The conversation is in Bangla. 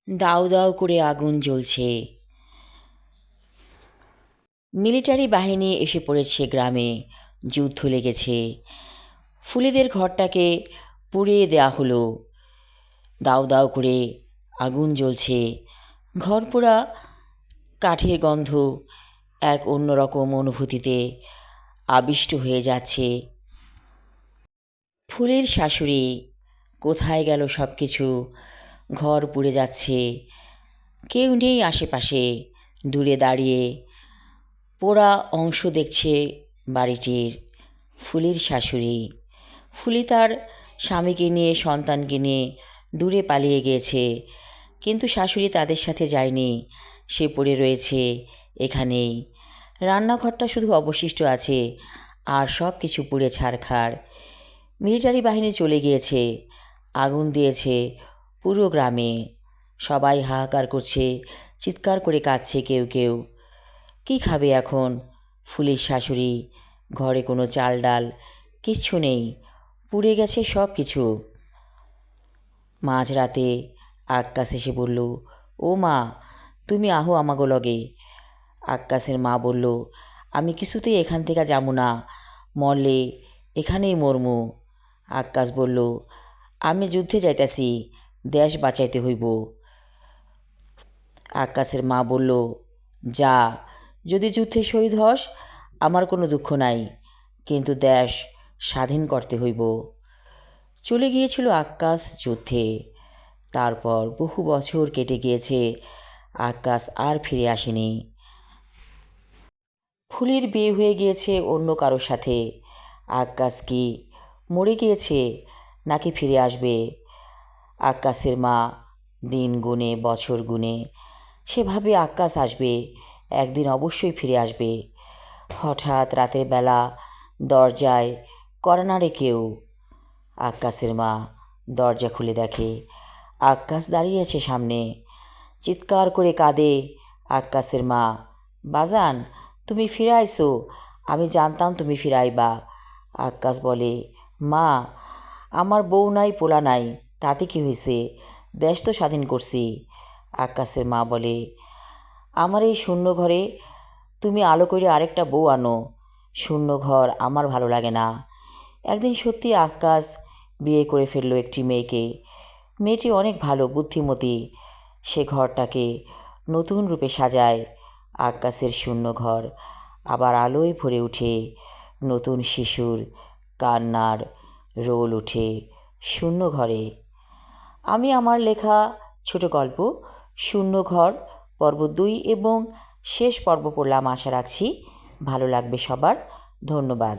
দাউ দাউ করে আগুন জ্বলছে। মিলিটারি বাহিনী এসে পড়েছে গ্রামে, যুদ্ধ লেগেছে। ফুলিদের ঘরটাকে পুড়িয়ে দেয়া হলো। দাউ দাউ করে আগুন জ্বলছে। ঘর পোড়া কাঠের গন্ধ এক অন্যরকম অনুভূতিতে আবিষ্ট হয়ে যাচ্ছে। ফুলের শাশুড়ি, কোথায় গেল সব কিছু? ঘর পুড়ে যাচ্ছে, কেউ নেই আশেপাশে। দূরে দাঁড়িয়ে পোড়া অংশ দেখছে বাড়িটির ফুলির শাশুড়ি। ফুলি তার স্বামীকে নিয়ে, সন্তানকে নিয়ে দূরে পালিয়ে গিয়েছে, কিন্তু শাশুড়ি তাদের সাথে যায়নি। সে পড়ে রয়েছে এখানেই। রান্নাঘরটা শুধু অবশিষ্ট আছে, আর সব কিছু পুড়ে ছারখার। মিলিটারি বাহিনী চলে গিয়েছে, আগুন দিয়েছে পুরো গ্রামে। সবাই হাহাকার করছে, চিৎকার করে কাঁদছে কেউ কেউ। কী খাবে এখন ফুলির শাশুড়ি? ঘরে কোনো চাল ডাল কিচ্ছু নেই, পুড়ে গেছে সব কিছু। মাঝরাতে আক্কাস এসে বলল, ও মা, তুমি আহো আমাগো লগে। আক্কাসের মা বলল, আমি কিছুতেই এখান থেকে যাবো না, মরলে এখানেই মরমু। আক্কাস বলল, আমি যুদ্ধে যাইতাছি, দেশ বাঁচাইতে হইব। আক্কাসের মা বলল, যা, যদি যুদ্ধে শহীদ হস আমার কোনো দুঃখ নাই, কিন্তু দেশ স্বাধীন করতে হইব। চলে গিয়েছিল আক্কাস যুদ্ধে। তারপর বহু বছর কেটে গিয়েছে, আক্কাস আর ফিরে আসেনি। ফুলির বিয়ে হয়ে গিয়েছে অন্য কারোর সাথে। আক্কাস কি মরে গিয়েছে নাকি ফিরে আসবে? আক্কাসের মা দিন গুনে, বছর গুনে। সে ভাবে আক্কাস আসবে, একদিন অবশ্যই ফিরে আসবে। হঠাৎ রাতের বেলা দরজায় কড়া নাড়ে কেউ। আক্কাসের মা দরজা খুলে দেখে আক্কাস দাঁড়িয়ে আছে সামনে। চিৎকার করে কাঁদে আক্কাসের মা, বাজান, তুমি ফিরে আইসো, আমি জানতাম তুমি ফিরে আইবা। আক্কাস বলে, মা, আমার বউ নাই, পোলা নাই, তাতে কি হয়েছে? দেশ তো স্বাধীন করছি। আক্কাসের মা বলে, আমার এই শূন্য ঘরে তুমি আলো করে আরেকটা বউ আনো। শূন্য ঘর আমার ভালো লাগে না। একদিন সত্যি আক্কাস বিয়ে করে ফেললো একটি মেয়েকে। মেয়েটি অনেক ভালো, বুদ্ধিমতী। সে ঘরটাকে নতুন রূপে সাজায়। আক্কাসের শূন্য ঘর আবার আলোয় ভরে উঠে। নতুন শিশুর কান্নার রোল ওঠে শূন্য ঘরে। আমি আমার লেখা ছোট গল্প শূন্য ঘর পর্ব 2 এবং শেষ পর্ব পড়লাম। আশা রাখছি ভালো লাগবে সবার। ধন্যবাদ।